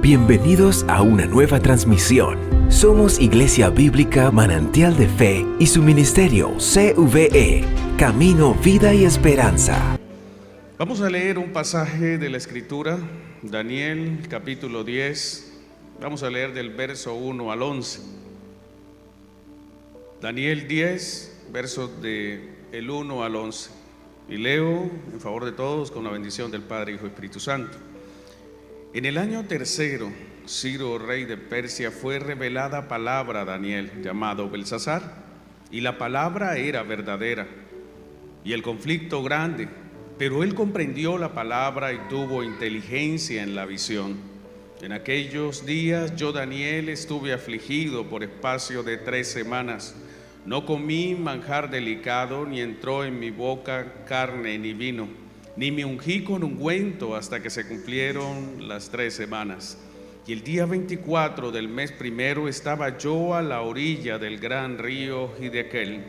Bienvenidos a una nueva transmisión. Somos Iglesia Bíblica Manantial de Fe y su ministerio CVE, Camino, Vida y Esperanza. Vamos a leer un pasaje de la Escritura, Daniel capítulo 10. Vamos a leer del verso 1 al 11. Daniel 10, versos del 1 al 11. Y leo en favor de todos con la bendición del Padre, Hijo y Espíritu Santo. En el año tercero, Ciro, rey de Persia, fue revelada palabra a Daniel, llamado Belsasar, y la palabra era verdadera, y el conflicto grande, pero él comprendió la palabra y tuvo inteligencia en la visión. En aquellos días yo, Daniel, estuve afligido por espacio de 3 semanas. No comí manjar delicado, ni entró en mi boca carne ni vino, ni me ungí con ungüento hasta que se cumplieron las 3 semanas. Y el día 24 del mes primero estaba yo a la orilla del gran río Hiddekel,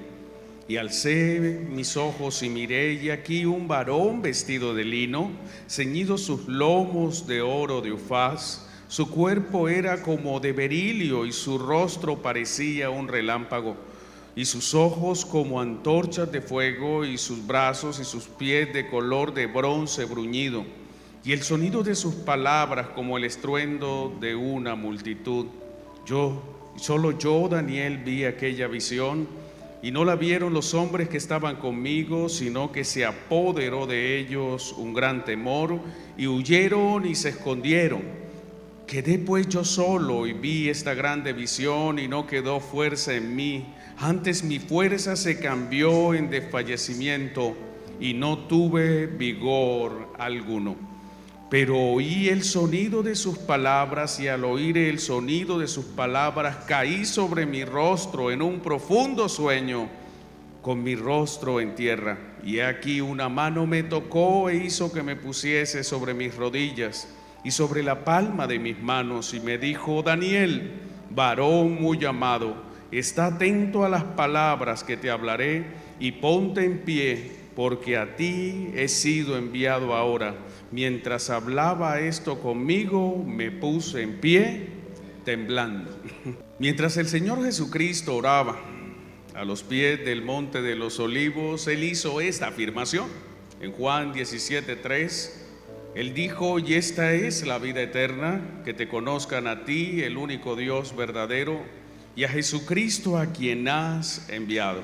y alcé mis ojos y miré, y aquí un varón vestido de lino, ceñidos sus lomos de oro de Ufaz, su cuerpo era como de berilio y su rostro parecía un relámpago, y sus ojos como antorchas de fuego, y sus brazos y sus pies de color de bronce bruñido, y el sonido de sus palabras como el estruendo de una multitud. Solo yo, Daniel, vi aquella visión, y no la vieron los hombres que estaban conmigo, sino que se apoderó de ellos un gran temor, y huyeron y se escondieron. Quedé pues yo solo y vi esta grande visión, y no quedó fuerza en mí. Antes mi fuerza se cambió en desfallecimiento, y no tuve vigor alguno. Pero oí el sonido de sus palabras, y al oír el sonido de sus palabras caí sobre mi rostro en un profundo sueño, con mi rostro en tierra. Y aquí una mano me tocó e hizo que me pusiese sobre mis rodillas y sobre la palma de mis manos, y me dijo: Daniel, varón muy amado, está atento a las palabras que te hablaré y ponte en pie, porque a ti he sido enviado ahora. Mientras hablaba esto conmigo, me puse en pie, temblando. Mientras el Señor Jesucristo oraba a los pies del Monte de los Olivos, Él hizo esta afirmación. En Juan 17:3, Él dijo: y esta es la vida eterna, que te conozcan a ti, el único Dios verdadero, y a Jesucristo a quien has enviado.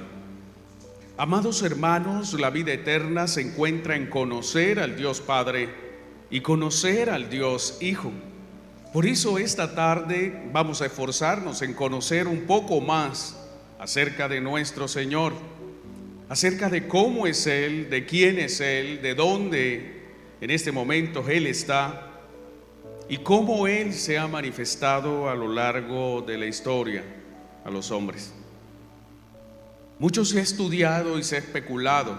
Amados hermanos, la vida eterna se encuentra en conocer al Dios Padre y conocer al Dios Hijo. Por eso esta tarde vamos a esforzarnos en conocer un poco más acerca de nuestro Señor, acerca de cómo es Él, de quién es Él, de dónde en este momento Él está y cómo Él se ha manifestado a lo largo de la historia a los hombres. Mucho se ha estudiado y se ha especulado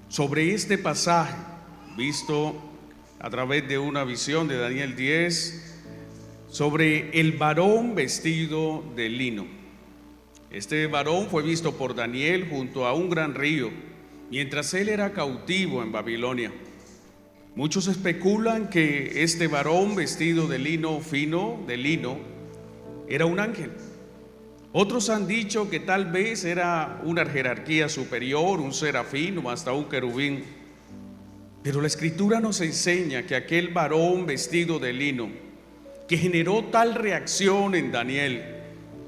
sobre este pasaje, visto a través de una visión de Daniel 10, sobre el varón vestido de lino. Este varón fue visto por Daniel junto a un gran río, mientras él era cautivo en Babilonia. Muchos especulan que este varón vestido de lino fino, de lino, era un ángel. Otros han dicho que tal vez era una jerarquía superior, un serafín o hasta un querubín. Pero la Escritura nos enseña que aquel varón vestido de lino, que generó tal reacción en Daniel,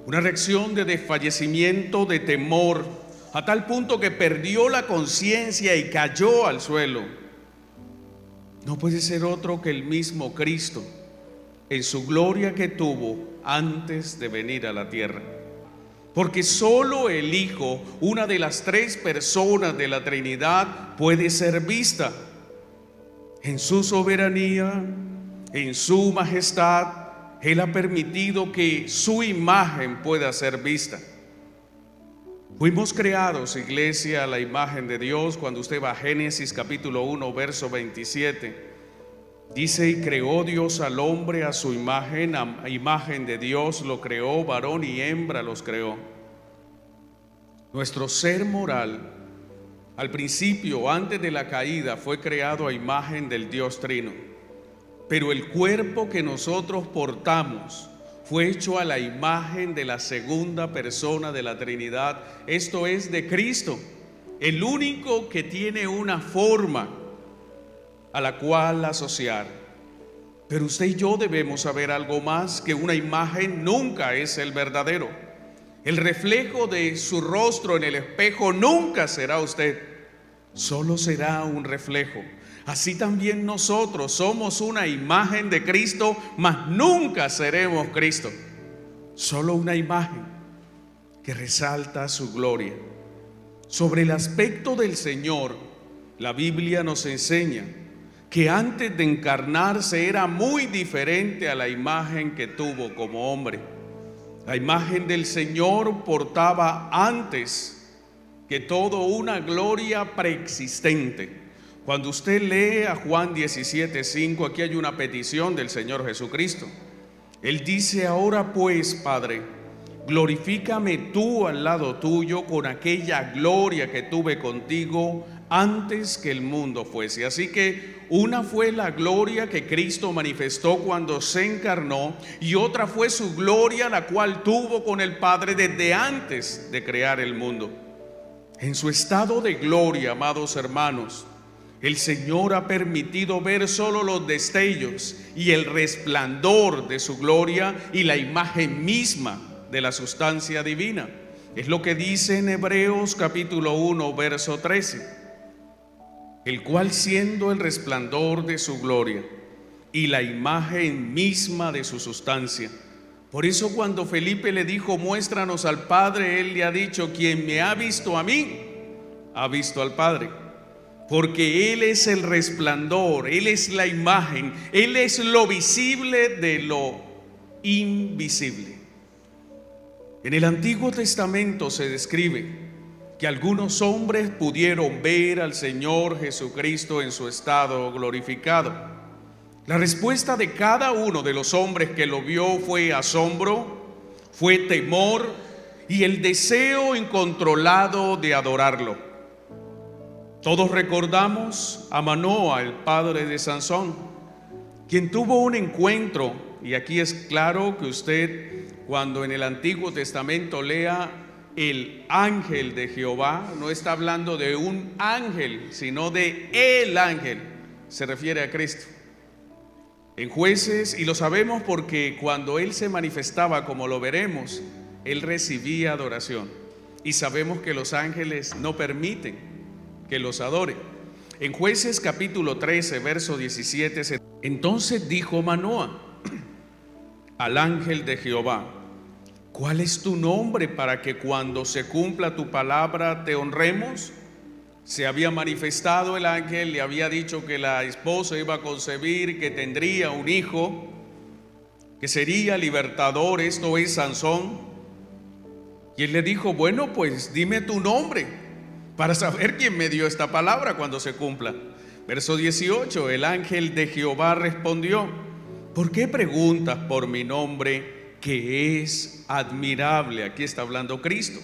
una reacción de desfallecimiento, de temor, a tal punto que perdió la conciencia y cayó al suelo, no puede ser otro que el mismo Cristo, en su gloria que tuvo antes de venir a la tierra. Porque solo el Hijo, una de las 3 personas de la Trinidad, puede ser vista. En su soberanía, en su majestad, Él ha permitido que su imagen pueda ser vista. Fuimos creados, iglesia, a la imagen de Dios. Cuando usted va a Génesis capítulo 1, verso 27, dice: y creó Dios al hombre a su imagen, a imagen de Dios lo creó, varón y hembra los creó. Nuestro ser moral, al principio, antes de la caída, fue creado a imagen del Dios Trino. pero el cuerpo que nosotros portamos fue hecho a la imagen de la segunda persona de la Trinidad, esto es, de Cristo, el único que tiene una forma a la cual asociar. Pero usted y yo debemos saber algo más, que una imagen nunca es el verdadero. El reflejo de su rostro en el espejo nunca será usted, solo será un reflejo. Así también nosotros somos una imagen de Cristo, mas nunca seremos Cristo. Solo una imagen que resalta su gloria. Sobre el aspecto del Señor, la Biblia nos enseña que antes de encarnarse era muy diferente a la imagen que tuvo como hombre. La imagen del Señor portaba antes que todo una gloria preexistente. Cuando usted lee a Juan 17:5, aquí hay una petición del Señor Jesucristo. Él dice: ahora pues, Padre, glorifícame tú al lado tuyo con aquella gloria que tuve contigo antes que el mundo fuese. Así que una fue la gloria que Cristo manifestó cuando se encarnó, y otra fue su gloria, la cual tuvo con el Padre desde antes de crear el mundo. En su estado de gloria, amados hermanos, el Señor ha permitido ver solo los destellos y el resplandor de su gloria y la imagen misma de la sustancia divina. Es lo que dice en Hebreos capítulo 1, verso 13. El cual, siendo el resplandor de su gloria y la imagen misma de su sustancia. Por eso cuando Felipe le dijo: muéstranos al Padre, él le ha dicho: quien me ha visto a mí, ha visto al Padre. Porque Él es el resplandor, Él es la imagen, Él es lo visible de lo invisible. En el Antiguo Testamento se describe que algunos hombres pudieron ver al Señor Jesucristo en su estado glorificado. La respuesta de cada uno de los hombres que lo vio fue asombro, fue temor y el deseo incontrolado de adorarlo. Todos recordamos a Manoa, el padre de Sansón, quien tuvo un encuentro, y aquí es claro que usted, cuando en el Antiguo Testamento lea el ángel de Jehová, no está hablando de un ángel, sino de el ángel, se refiere a Cristo. En Jueces, y lo sabemos porque cuando él se manifestaba, como lo veremos, él recibía adoración, y sabemos que los ángeles no permiten que los adore. En Jueces capítulo 13, verso 17, entonces dijo Manoa al ángel de Jehová: ¿cuál es tu nombre para que cuando se cumpla tu palabra te honremos? Se había manifestado el ángel, le había dicho que la esposa iba a concebir, que tendría un hijo, que sería libertador, esto es Sansón. Y él le dijo: bueno, pues dime tu nombre para saber quién me dio esta palabra cuando se cumpla. Verso 18, el ángel de Jehová respondió: ¿por qué preguntas por mi nombre, que es admirable? Aquí está hablando Cristo.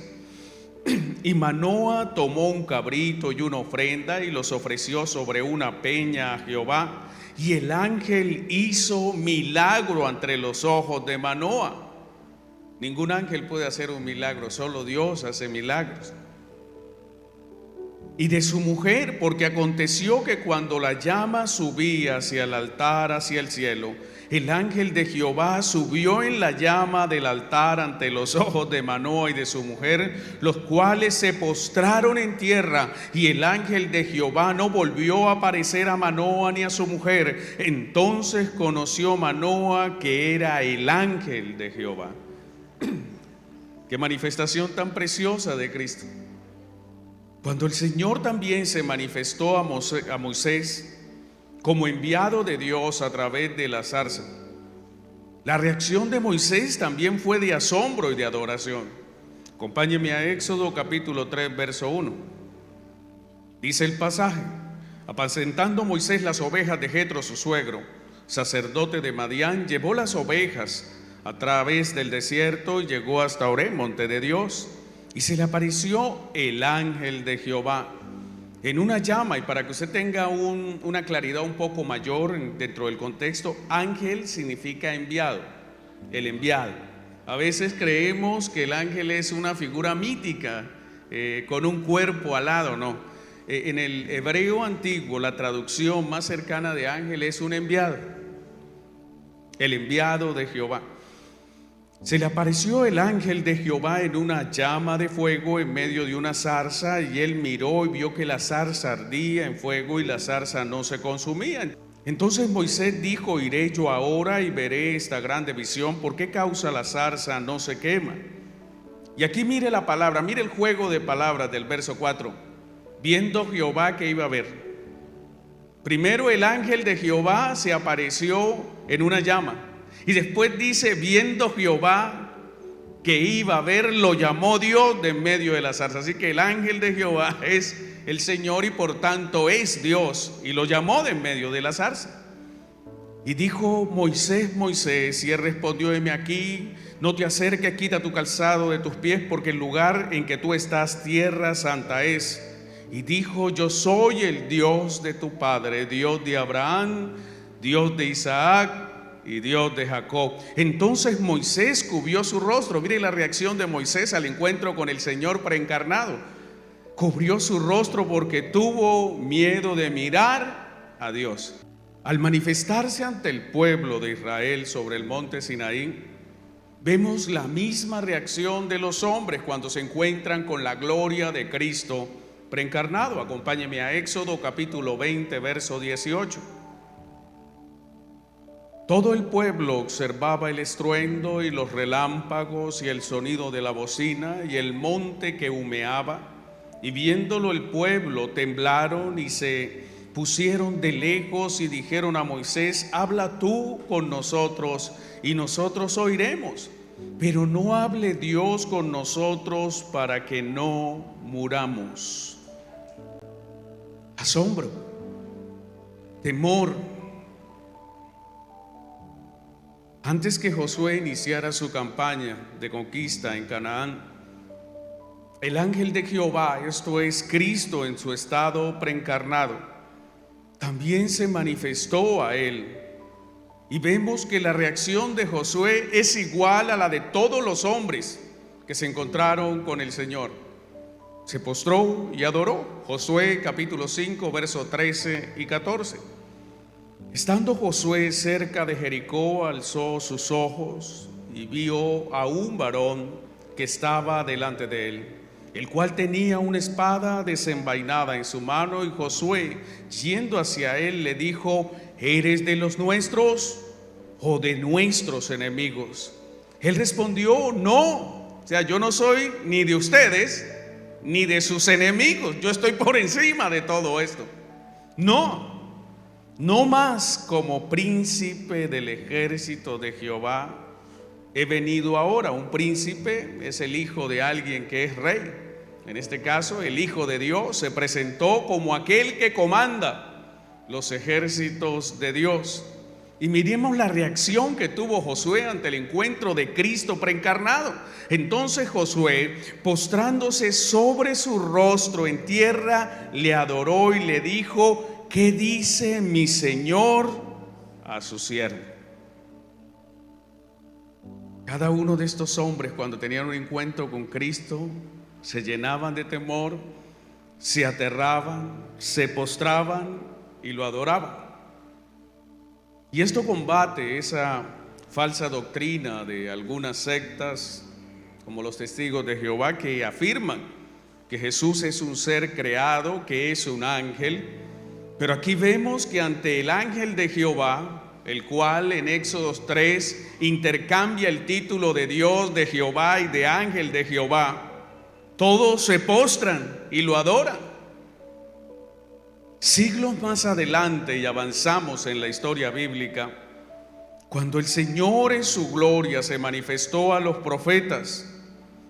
Y Manoa tomó un cabrito y una ofrenda y los ofreció sobre una peña a Jehová. Y el ángel hizo milagro ante los ojos de Manoa. Ningún ángel puede hacer un milagro, solo Dios hace milagros. Y de su mujer, porque aconteció que cuando la llama subía hacia el altar, hacia el cielo, el ángel de Jehová subió en la llama del altar ante los ojos de Manoa y de su mujer, los cuales se postraron en tierra, y el ángel de Jehová no volvió a aparecer a Manoa ni a su mujer. Entonces conoció Manoa que era el ángel de Jehová. Qué manifestación tan preciosa de Cristo. Cuando el Señor también se manifestó a Moisés como enviado de Dios a través de la zarza, la reacción de Moisés también fue de asombro y de adoración. Acompáñeme a Éxodo capítulo 3, verso 1. Dice el pasaje: apacentando Moisés las ovejas de Jetro su suegro, sacerdote de Madián, llevó las ovejas a través del desierto y llegó hasta Oreb, monte de Dios. Y se le apareció el ángel de Jehová en una llama. Y para que usted tenga una claridad un poco mayor dentro del contexto, ángel significa enviado, el enviado. A veces creemos que el ángel es una figura mítica con un cuerpo alado. No, en el hebreo antiguo la traducción más cercana de ángel es un enviado, el enviado de Jehová. Se le apareció el ángel de Jehová en una llama de fuego en medio de una zarza, y él miró y vio que la zarza ardía en fuego y la zarza no se consumía. Entonces Moisés dijo: iré yo ahora y veré esta grande visión, ¿por qué causa la zarza no se quema? Y aquí mire la palabra, mire el juego de palabras del verso 4. Viendo Jehová que iba a ver. Primero el ángel de Jehová se apareció en una llama. Y después dice: viendo Jehová que iba a ver, lo llamó Dios de en medio de la zarza. Así que el ángel de Jehová es el Señor y por tanto es Dios, y lo llamó de en medio de la zarza. Y dijo: Moisés, Moisés. Y él respondió: heme aquí, no te acerques, quita tu calzado de tus pies, porque el lugar en que tú estás, tierra santa es. Y dijo: yo soy el Dios de tu padre, Dios de Abraham, Dios de Isaac y Dios de Jacob. Entonces Moisés cubrió su rostro. Mire la reacción de Moisés al encuentro con el Señor preencarnado. Cubrió su rostro porque tuvo miedo de mirar a Dios. Al manifestarse ante el pueblo de Israel sobre el monte Sinaí, vemos la misma reacción de los hombres cuando se encuentran con la gloria de Cristo preencarnado. Acompáñeme a Éxodo capítulo 20, verso 18. Todo el pueblo observaba el estruendo y los relámpagos y el sonido de la bocina y el monte que humeaba, y viéndolo el pueblo temblaron y se pusieron de lejos y dijeron a Moisés: habla tú con nosotros y nosotros oiremos, pero no hable Dios con nosotros para que no muramos. Asombro, temor. Antes que Josué iniciara su campaña de conquista en Canaán, el ángel de Jehová, esto es Cristo en su estado preencarnado, también se manifestó a él. Y vemos que la reacción de Josué es igual a la de todos los hombres que se encontraron con el Señor. Se postró y adoró. Josué capítulo 5, versos 13 y 14. Estando Josué cerca de Jericó, alzó sus ojos y vio a un varón que estaba delante de él, el cual tenía una espada desenvainada en su mano. Y Josué, yendo hacia él, le dijo: ¿eres de los nuestros o de nuestros enemigos? Él respondió: no, o sea, yo no soy ni de ustedes ni de sus enemigos, yo estoy por encima de todo esto. No más como príncipe del ejército de Jehová he venido ahora. Un príncipe es el hijo de alguien que es rey. En este caso, el Hijo de Dios se presentó como aquel que comanda los ejércitos de Dios. Y miremos la reacción que tuvo Josué ante el encuentro de Cristo preencarnado. Entonces Josué, postrándose sobre su rostro en tierra, le adoró y le dijo: ¿qué dice mi Señor a su siervo? Cada uno de estos hombres, cuando tenían un encuentro con Cristo, se llenaban de temor, se aterraban, se postraban y lo adoraban. Y esto combate esa falsa doctrina de algunas sectas, como los Testigos de Jehová, que afirman que Jesús es un ser creado, que es un ángel. Pero aquí vemos que ante el ángel de Jehová, el cual en Éxodo 3 intercambia el título de Dios, de Jehová y de ángel de Jehová, todos se postran y lo adoran. Siglos más adelante, y avanzamos en la historia bíblica, cuando el Señor en su gloria se manifestó a los profetas,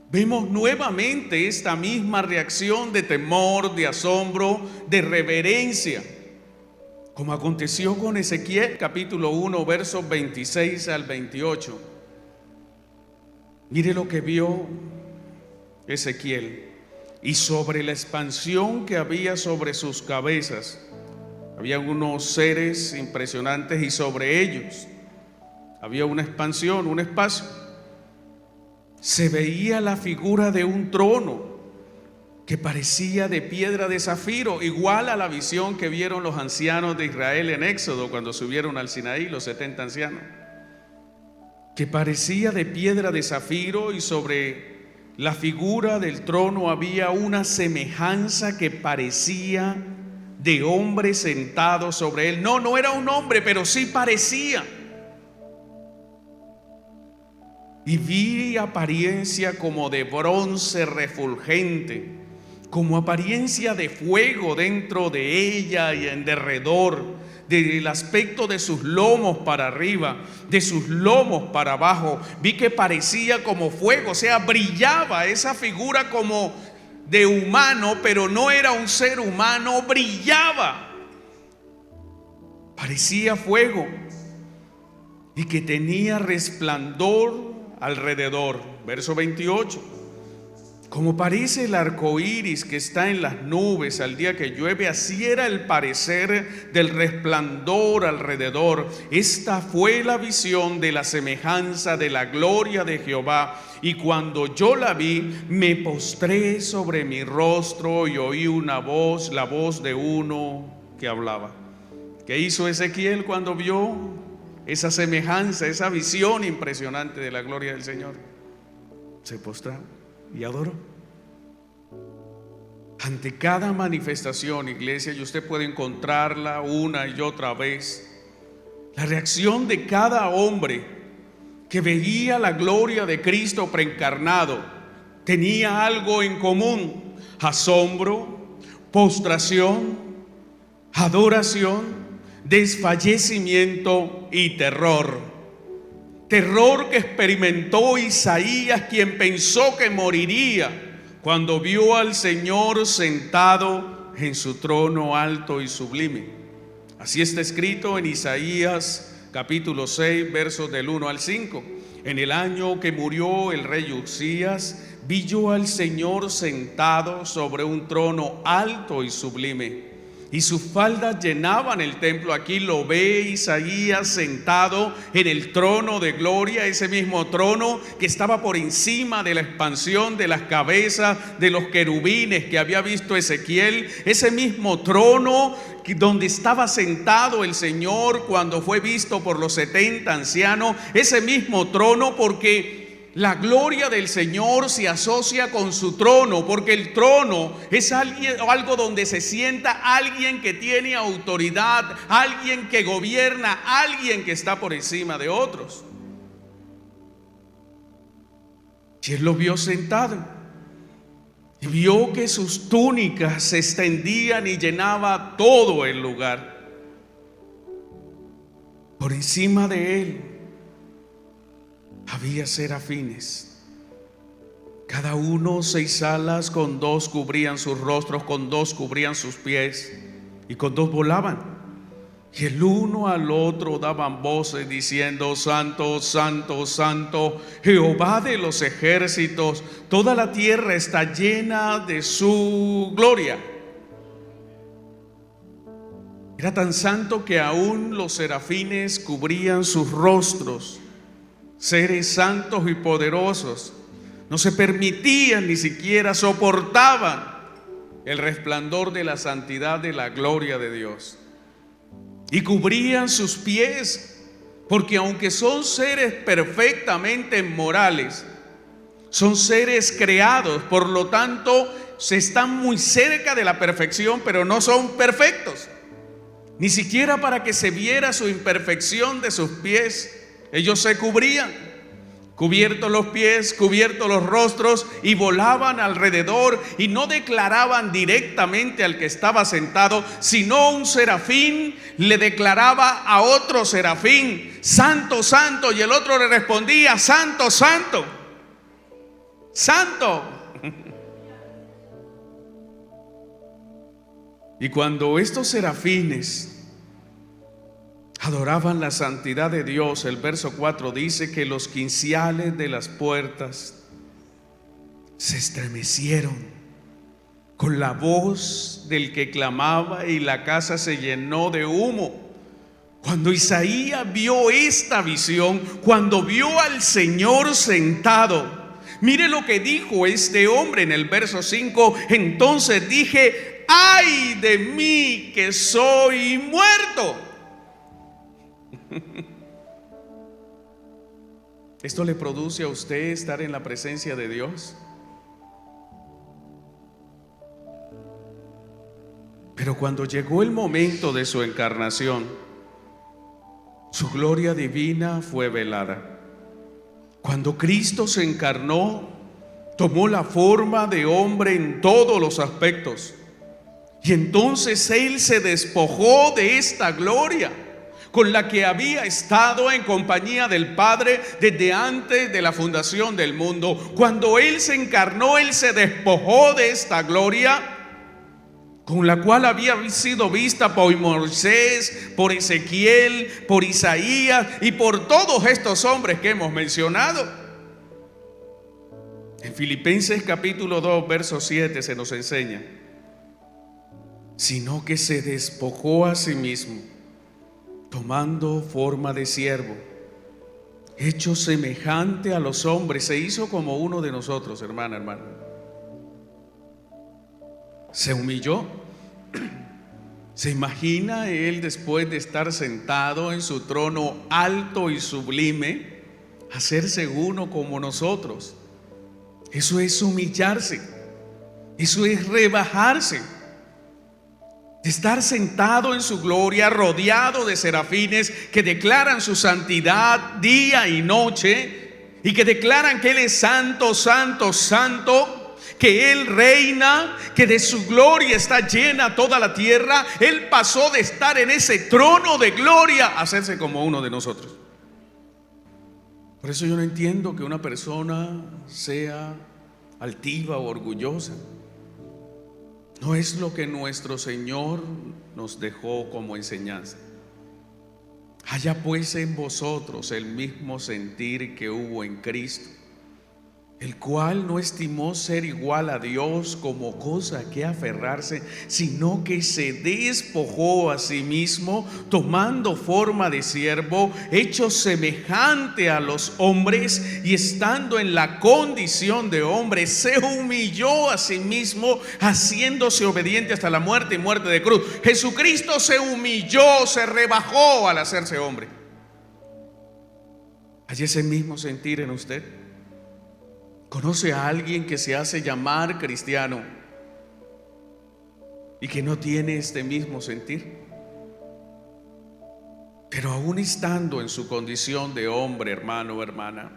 vemos nuevamente esta misma reacción de temor, de asombro, de reverencia, como aconteció con Ezequiel capítulo 1, versos 26 al 28. Mire lo que vio Ezequiel. y sobre la expansión que había sobre sus cabezas, había unos seres impresionantes y sobre ellos había una expansión, un espacio. Se veía la figura de un trono que parecía de piedra de zafiro, igual a la visión que vieron los ancianos de Israel en Éxodo cuando subieron al Sinaí, los 70 ancianos, que parecía de piedra de zafiro, y sobre la figura del trono había una semejanza que parecía de hombre sentado sobre él. No era un hombre, pero sí parecía. Y vi apariencia como de bronce refulgente, como apariencia de fuego dentro de ella y en derredor, del aspecto de sus lomos para arriba, de sus lomos para abajo. Vi que parecía como fuego, o sea, brillaba esa figura como de humano, pero no era un ser humano, brillaba, parecía fuego, y que tenía resplandor alrededor. Verso 28. Como parece el arco iris que está en las nubes al día que llueve, así era el parecer del resplandor alrededor. Esta fue la visión de la semejanza de la gloria de Jehová. Y cuando yo la vi, me postré sobre mi rostro y oí una voz, la voz de uno que hablaba. ¿Qué hizo Ezequiel cuando vio esa semejanza, esa visión impresionante de la gloria del Señor? Se postró y adoró. Ante cada manifestación, iglesia, y usted puede encontrarla una y otra vez, la reacción de cada hombre que veía la gloria de Cristo preencarnado tenía algo en común: asombro, postración, adoración, desfallecimiento y terror. Terror que experimentó Isaías, quien pensó que moriría cuando vio al Señor sentado en su trono alto y sublime. Así está escrito en Isaías capítulo 6, versos del 1 al 5. En el año que murió el rey Uzías, vi yo al Señor sentado sobre un trono alto y sublime, y sus faldas llenaban el templo. Aquí lo ve Isaías sentado en el trono de gloria, ese mismo trono que estaba por encima de la expansión de las cabezas de los querubines que había visto Ezequiel, ese mismo trono donde estaba sentado el Señor cuando fue visto por los 70 ancianos, ese mismo trono, porque la gloria del Señor se asocia con su trono, porque el trono es algo donde se sienta alguien que tiene autoridad, alguien que gobierna, alguien que está por encima de otros. Y él lo vio sentado y vio que sus túnicas se extendían y llenaba todo el lugar. Por encima de él había serafines, cada uno 6 alas, con 2 cubrían sus rostros, con 2 cubrían sus pies, y con 2 volaban. Y el uno al otro daban voces diciendo: Santo, Santo, Santo, Jehová de los ejércitos, toda la tierra está llena de su gloria. Era tan santo que aún los serafines cubrían sus rostros. Seres santos y poderosos no se permitían, ni siquiera soportaban el resplandor de la santidad, de la gloria de Dios, y cubrían sus pies, porque aunque son seres perfectamente morales, son seres creados, por lo tanto se están muy cerca de la perfección, pero no son perfectos. Ni siquiera para que se viera su imperfección de sus pies, ellos se cubrían, cubiertos los pies, cubiertos los rostros, y volaban alrededor, y no declaraban directamente al que estaba sentado, sino un serafín le declaraba a otro serafín: Santo, Santo, y el otro le respondía: Santo, Santo, Santo. Y cuando estos serafines adoraban la santidad de Dios, el verso 4 dice que los quinciales de las puertas se estremecieron con la voz del que clamaba, y la casa se llenó de humo. Cuando Isaías vio esta visión, cuando vio al Señor sentado, mire lo que dijo este hombre en el verso 5. Entonces dije: ¡ay de mí que soy muerto! ¿Esto le produce a usted estar en la presencia de Dios? Pero cuando llegó el momento de su encarnación, su gloria divina fue velada. Cuando Cristo se encarnó, tomó la forma de hombre en todos los aspectos. Y entonces Él se despojó de esta gloria con la que había estado en compañía del Padre desde antes de la fundación del mundo. Cuando Él se encarnó, Él se despojó de esta gloria con la cual había sido vista por Moisés, por Ezequiel, por Isaías y por todos estos hombres que hemos mencionado. En Filipenses capítulo 2, verso 7 se nos enseña: sino que se despojó a sí mismo, tomando forma de siervo, hecho semejante a los hombres. Se hizo como uno de nosotros, hermano. Se humilló. ¿Se imagina Él, después de estar sentado en su trono alto y sublime, hacerse uno como nosotros? Eso es humillarse. Eso es rebajarse. De estar sentado en su gloria, rodeado de serafines que declaran su santidad día y noche, y que declaran que Él es santo, santo, santo, que Él reina, que de su gloria está llena toda la tierra. Él pasó de estar en ese trono de gloria a hacerse como uno de nosotros. Por eso yo no entiendo que una persona sea altiva o orgullosa. No es lo que nuestro Señor nos dejó como enseñanza. Haya pues en vosotros el mismo sentir que hubo en Cristo, el cual no estimó ser igual a Dios como cosa que aferrarse, sino que se despojó a sí mismo, tomando forma de siervo, hecho semejante a los hombres, y estando en la condición de hombre, se humilló a sí mismo, haciéndose obediente hasta la muerte y muerte de cruz. Jesucristo se humilló, se rebajó al hacerse hombre. ¿Hay ese mismo sentir en usted? ¿Conoce a alguien que se hace llamar cristiano y que no tiene este mismo sentir? Pero aún estando en su condición de hombre, hermano o hermana,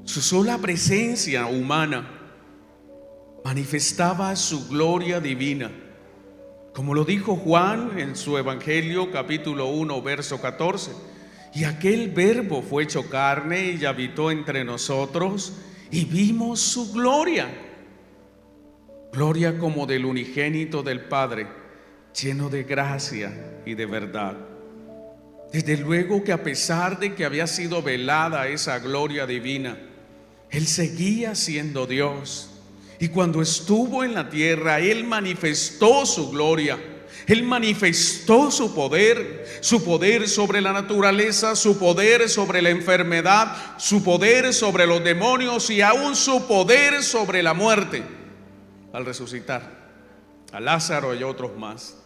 su sola presencia humana manifestaba su gloria divina, como lo dijo Juan en su Evangelio capítulo 1, verso 14: y aquel verbo fue hecho carne y habitó entre nosotros, y vimos su gloria, gloria como del unigénito del Padre, lleno de gracia y de verdad. Desde luego que a pesar de que había sido velada esa gloria divina, Él seguía siendo Dios. Y cuando estuvo en la tierra, Él manifestó su gloria. Él manifestó su poder sobre la naturaleza, su poder sobre la enfermedad, su poder sobre los demonios y aún su poder sobre la muerte al resucitar a Lázaro y a otros más.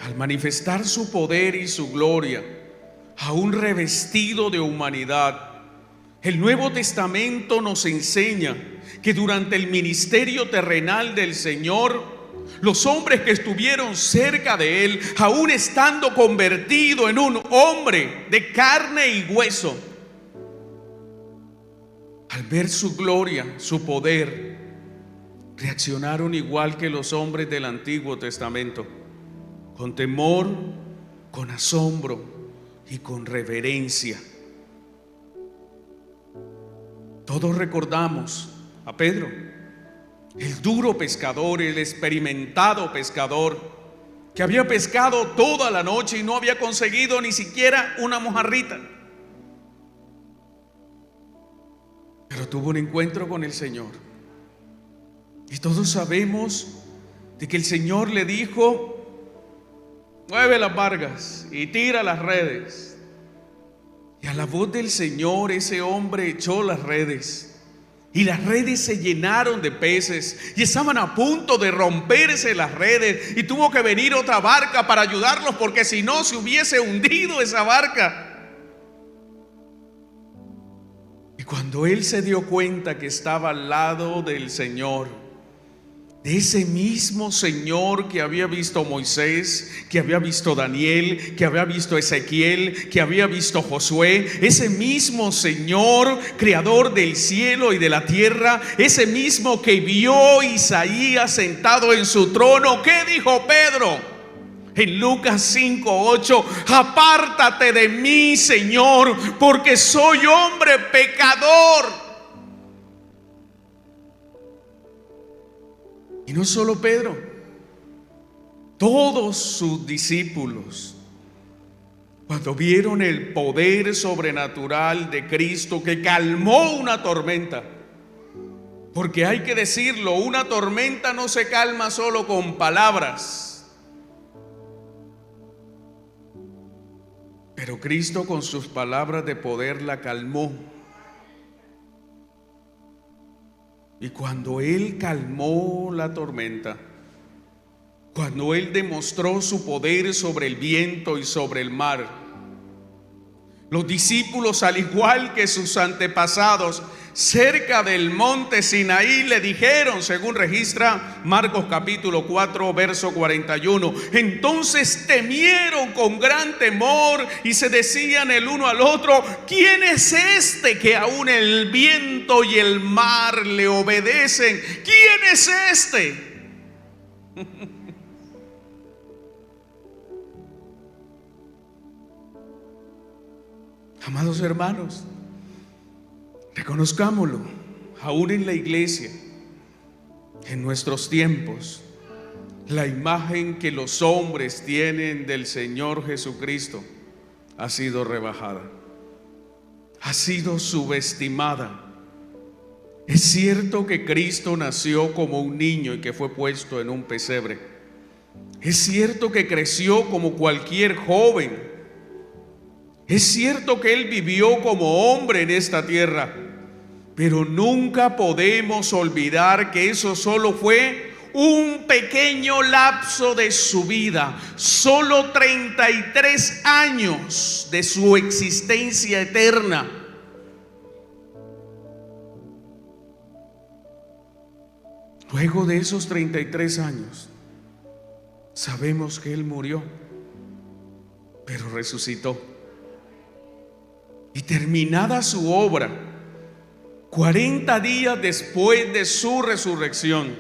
Al manifestar su poder y su gloria, aún revestido de humanidad, el Nuevo Testamento nos enseña que durante el ministerio terrenal del Señor, los hombres que estuvieron cerca de Él, aún estando convertido en un hombre de carne y hueso, al ver su gloria, su poder, reaccionaron igual que los hombres del Antiguo Testamento, con temor, con asombro y con reverencia. Todos recordamos a Pedro, el duro pescador, el experimentado pescador, que había pescado toda la noche y no había conseguido ni siquiera una mojarrita. Pero tuvo un encuentro con el Señor. Y todos sabemos de que el Señor le dijo: mueve las barcas y tira las redes. Y a la voz del Señor ese hombre echó las redes. Y las redes se llenaron de peces y estaban a punto de romperse las redes. Y tuvo que venir otra barca para ayudarlos, porque si no se hubiese hundido esa barca. Y cuando él se dio cuenta que estaba al lado del Señor, de ese mismo Señor que había visto Moisés, que había visto Daniel, que había visto Ezequiel, que había visto Josué, ese mismo Señor, creador del cielo y de la tierra, ese mismo que vio Isaías sentado en su trono, ¿qué dijo Pedro? En Lucas 5:8: apártate de mí, Señor, porque soy hombre pecador. Y no solo Pedro, todos sus discípulos, cuando vieron el poder sobrenatural de Cristo que calmó una tormenta, porque hay que decirlo, una tormenta no se calma solo con palabras, pero Cristo con sus palabras de poder la calmó. Y cuando Él calmó la tormenta, cuando Él demostró su poder sobre el viento y sobre el mar, los discípulos, al igual que sus antepasados, cerca del monte Sinaí, le dijeron, según registra Marcos capítulo 4, verso 41, entonces temieron con gran temor y se decían el uno al otro: ¿quién es este que aún el viento y el mar le obedecen? ¿Quién es este? Amados hermanos, reconozcámoslo, aún en la iglesia, en nuestros tiempos, la imagen que los hombres tienen del Señor Jesucristo ha sido rebajada, ha sido subestimada. Es cierto que Cristo nació como un niño y que fue puesto en un pesebre. Es cierto que creció como cualquier joven. Es cierto que Él vivió como hombre en esta tierra, pero nunca podemos olvidar que eso solo fue un pequeño lapso de su vida, solo 33 años de su existencia eterna. Luego de esos 33 años, sabemos que Él murió, pero resucitó. Y terminada su obra, 40 días después de su resurrección,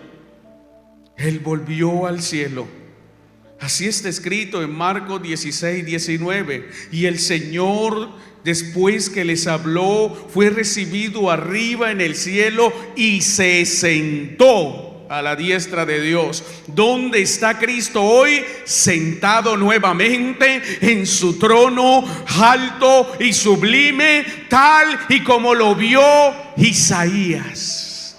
Él volvió al cielo. Así está escrito en Marcos 16:19. Y el Señor, después que les habló, fue recibido arriba en el cielo y se sentó a la diestra de Dios. ¿Dónde está Cristo hoy? Sentado nuevamente en su trono alto y sublime, tal y como lo vio Isaías.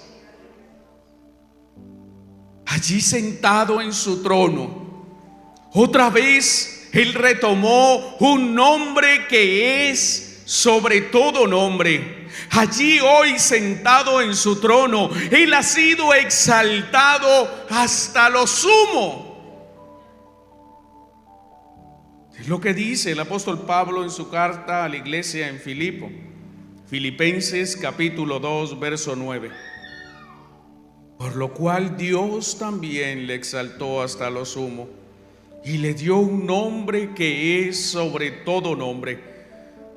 Allí sentado en su trono, otra vez Él retomó un nombre que es sobre todo nombre. Allí hoy sentado en su trono, Él ha sido exaltado hasta lo sumo. Es lo que dice el apóstol Pablo en su carta a la iglesia en Filipo, Filipenses capítulo 2, verso 9. Por lo cual Dios también le exaltó hasta lo sumo y le dio un nombre que es sobre todo nombre,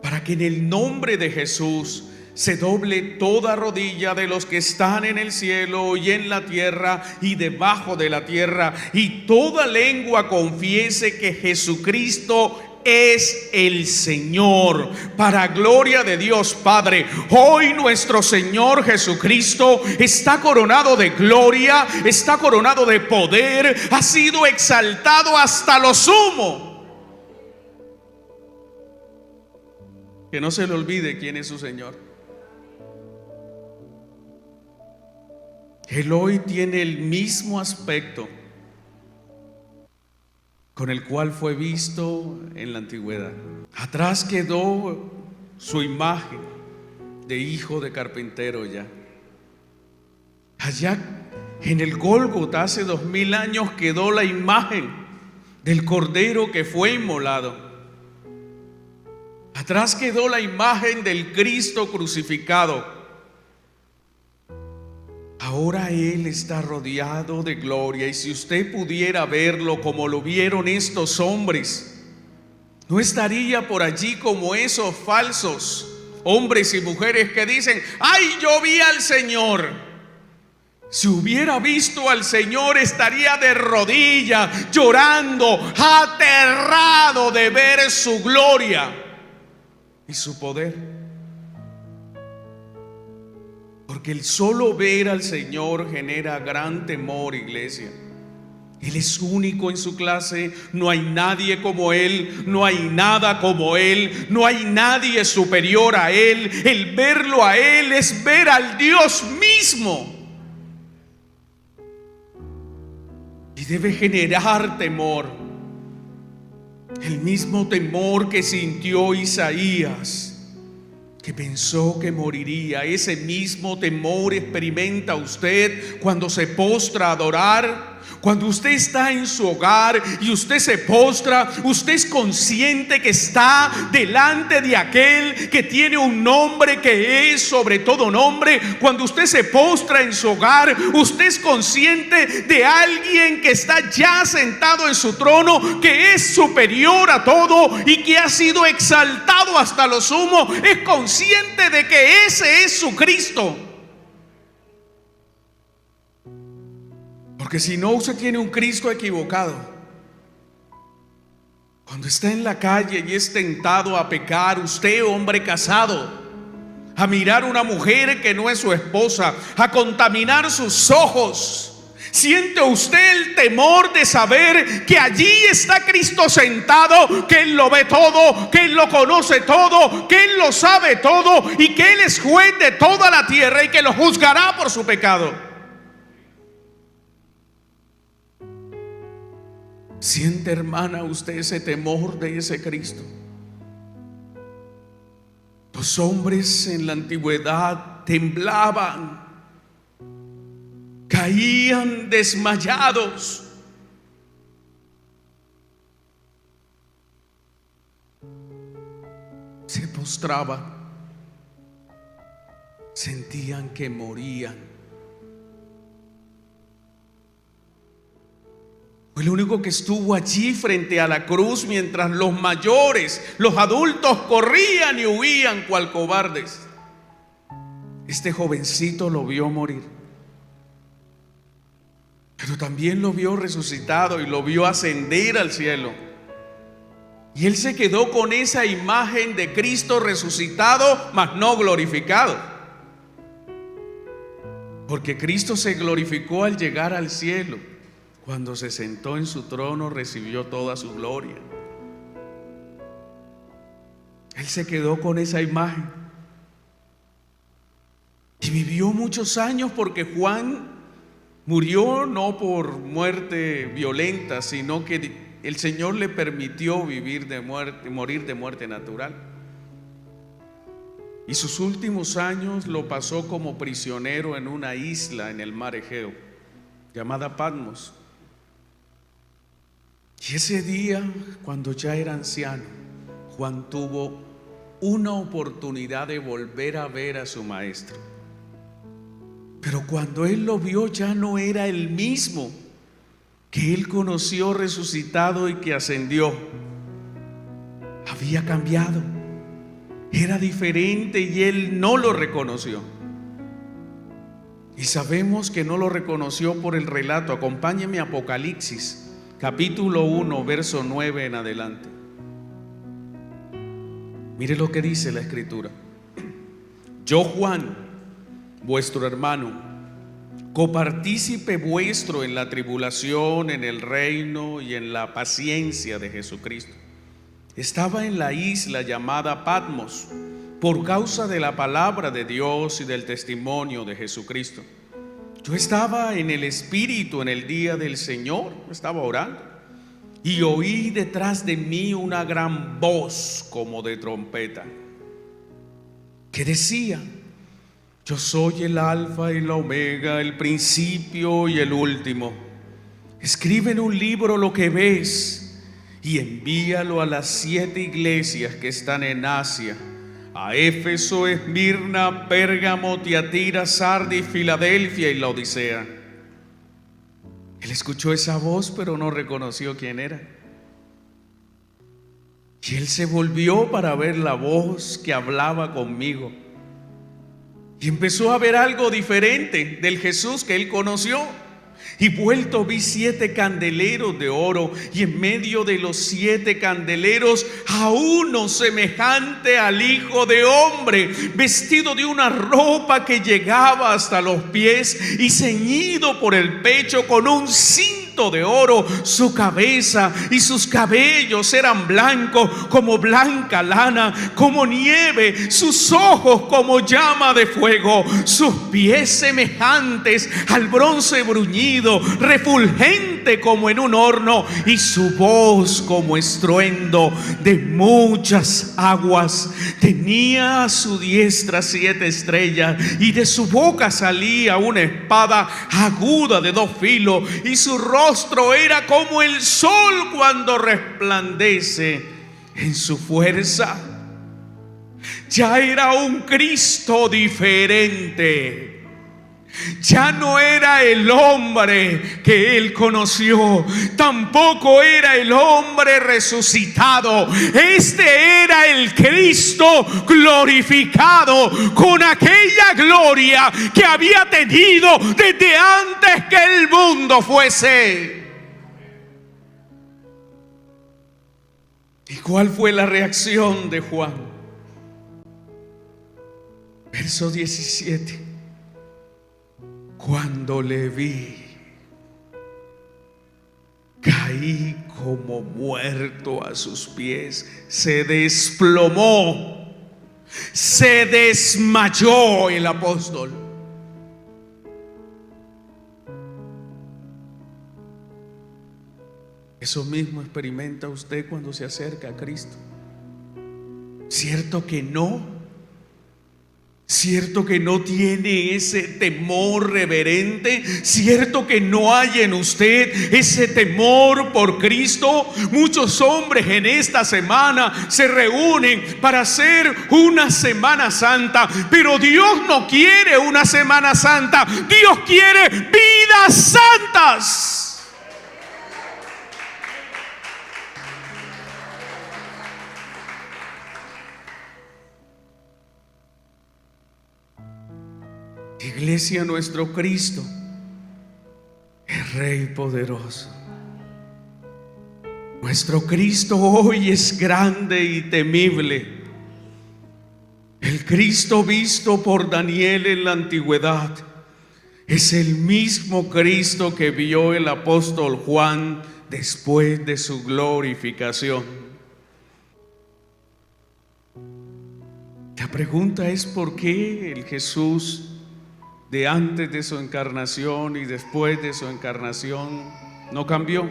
para que en el nombre de Jesús se doble toda rodilla de los que están en el cielo y en la tierra y debajo de la tierra, y toda lengua confiese que Jesucristo es el Señor, para gloria de Dios Padre. Hoy nuestro Señor Jesucristo está coronado de gloria, está coronado de poder, ha sido exaltado hasta lo sumo. Que no se le olvide quién es su Señor. Él hoy tiene el mismo aspecto con el cual fue visto en la antigüedad. Atrás quedó su imagen de hijo de carpintero ya. Allá en el Gólgota hace 2000 años quedó la imagen del cordero que fue inmolado. Atrás quedó la imagen del Cristo crucificado. Ahora Él está rodeado de gloria, y si usted pudiera verlo como lo vieron estos hombres, no estaría por allí como esos falsos hombres y mujeres que dicen: ¡ay, yo vi al Señor! Si hubiera visto al Señor, estaría de rodillas, llorando, aterrado de ver su gloria y su poder. Porque el solo ver al Señor genera gran temor, iglesia. Él es único en su clase, no hay nadie como Él, no hay nada como Él, no hay nadie superior a Él. El verlo a Él es ver al Dios mismo. Y debe generar temor, el mismo temor que sintió Isaías, que pensó que moriría. Ese mismo temor experimenta usted cuando se postra a adorar. Cuando usted está en su hogar y usted se postra, usted es consciente que está delante de aquel que tiene un nombre que es sobre todo nombre. Cuando usted se postra en su hogar, usted es consciente de alguien que está ya sentado en su trono, que es superior a todo y que ha sido exaltado hasta lo sumo. Es consciente de que ese es su Cristo. Porque si no, usted tiene un Cristo equivocado. Cuando está en la calle y es tentado a pecar, usted, hombre casado, a mirar una mujer que no es su esposa, a contaminar sus ojos, ¿siente usted el temor de saber que allí está Cristo sentado, que Él lo ve todo, que Él lo conoce todo, que Él lo sabe todo y que Él es juez de toda la tierra y que lo juzgará por su pecado? ¿Siente, hermana, usted ese temor de ese Cristo? Los hombres en la antigüedad temblaban, caían desmayados. Se postraban, sentían que morían. Fue el único que estuvo allí frente a la cruz mientras los mayores, los adultos corrían y huían cual cobardes. Este jovencito lo vio morir, pero también lo vio resucitado y lo vio ascender al cielo. Y él se quedó con esa imagen de Cristo resucitado, mas no glorificado. Porque Cristo se glorificó al llegar al cielo. Cuando se sentó en su trono, recibió toda su gloria. Él se quedó con esa imagen y vivió muchos años, porque Juan murió no por muerte violenta, sino que el Señor le permitió morir de muerte natural. Y sus últimos años lo pasó como prisionero en una isla en el mar Egeo, llamada Patmos. Y ese día, cuando ya era anciano, Juan tuvo una oportunidad de volver a ver a su maestro. Pero cuando él lo vio, ya no era el mismo que él conoció resucitado y que ascendió. Había cambiado, era diferente y él no lo reconoció. Y sabemos que no lo reconoció por el relato. Acompáñeme a Apocalipsis capítulo 1, verso 9 en adelante. Mire lo que dice la Escritura. Yo, Juan, vuestro hermano, copartícipe vuestro en la tribulación, en el reino y en la paciencia de Jesucristo, estaba en la isla llamada Patmos por causa de la palabra de Dios y del testimonio de Jesucristo. Yo estaba en el Espíritu en el día del Señor, estaba orando, y oí detrás de mí una gran voz como de trompeta, que decía: yo soy el Alfa y la Omega, el principio y el último. Escribe en un libro lo que ves y envíalo a las 7 iglesias que están en Asia: a Éfeso, Esmirna, Pérgamo, Tiatira, Sardis, Filadelfia y Laodicea. Él escuchó esa voz, pero no reconoció quién era. Y él se volvió para ver la voz que hablaba conmigo. Y empezó a ver algo diferente del Jesús que él conoció. Y vuelto vi 7 candeleros de oro, y en medio de los 7 candeleros a uno semejante al Hijo de Hombre, vestido de una ropa que llegaba hasta los pies y ceñido por el pecho con un cinto de oro. Su cabeza y sus cabellos eran blancos como blanca lana, como nieve, sus ojos como llama de fuego, sus pies semejantes al bronce bruñido, refulgente como en un horno, y su voz como estruendo de muchas aguas. Tenía a su diestra 7 estrellas, y de su boca salía una espada aguda de 2 filos, y su rostro era como el sol cuando resplandece en su fuerza. Ya era un Cristo diferente. Ya no era el hombre que él conoció, tampoco era el hombre resucitado. Este era el Cristo glorificado, con aquella gloria que había tenido desde antes que el mundo fuese. ¿Y cuál fue la reacción de Juan? Verso 17. Cuando le vi, caí como muerto a sus pies. Se desplomó, se desmayó el apóstol. Eso mismo experimenta usted cuando se acerca a Cristo. ¿Cierto que no? ¿Cierto que no tiene ese temor reverente? ¿Cierto que no hay en usted ese temor por Cristo? Muchos hombres en esta semana se reúnen para hacer una Semana Santa, pero Dios no quiere una Semana Santa. Dios quiere vidas santas. Iglesia, nuestro Cristo es Rey poderoso. Nuestro Cristo hoy es grande y temible. El Cristo visto por Daniel en la antigüedad es el mismo Cristo que vio el apóstol Juan después de su glorificación. La pregunta es: ¿por qué el Jesús de antes de su encarnación y después de su encarnación no cambió?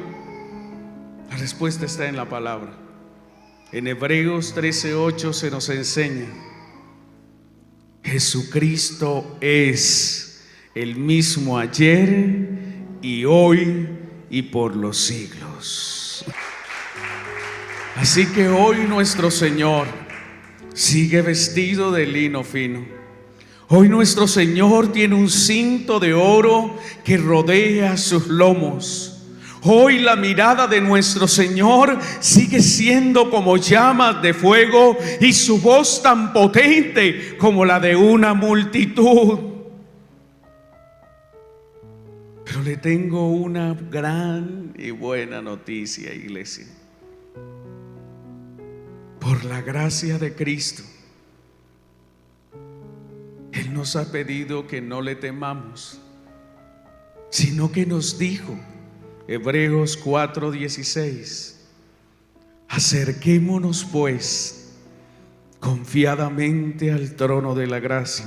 La respuesta está en la palabra. En Hebreos 13:8 se nos enseña: Jesucristo es el mismo ayer y hoy y por los siglos. Así que hoy nuestro Señor sigue vestido de lino fino. Hoy nuestro Señor tiene un cinto de oro que rodea sus lomos. Hoy la mirada de nuestro Señor sigue siendo como llamas de fuego, y su voz tan potente como la de una multitud. Pero le tengo una gran y buena noticia, iglesia. Por la gracia de Cristo, Él nos ha pedido que no le temamos, sino que nos dijo, Hebreos 4:16, acerquémonos pues confiadamente al trono de la gracia,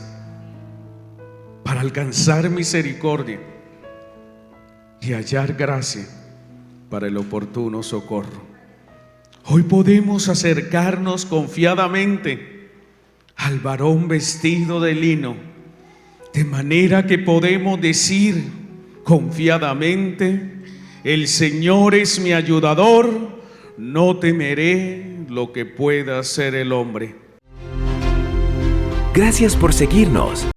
para alcanzar misericordia y hallar gracia para el oportuno socorro. Hoy podemos acercarnos confiadamente al varón vestido de lino, de manera que podemos decir confiadamente: el Señor es mi ayudador, no temeré lo que pueda hacer el hombre. Gracias por seguirnos.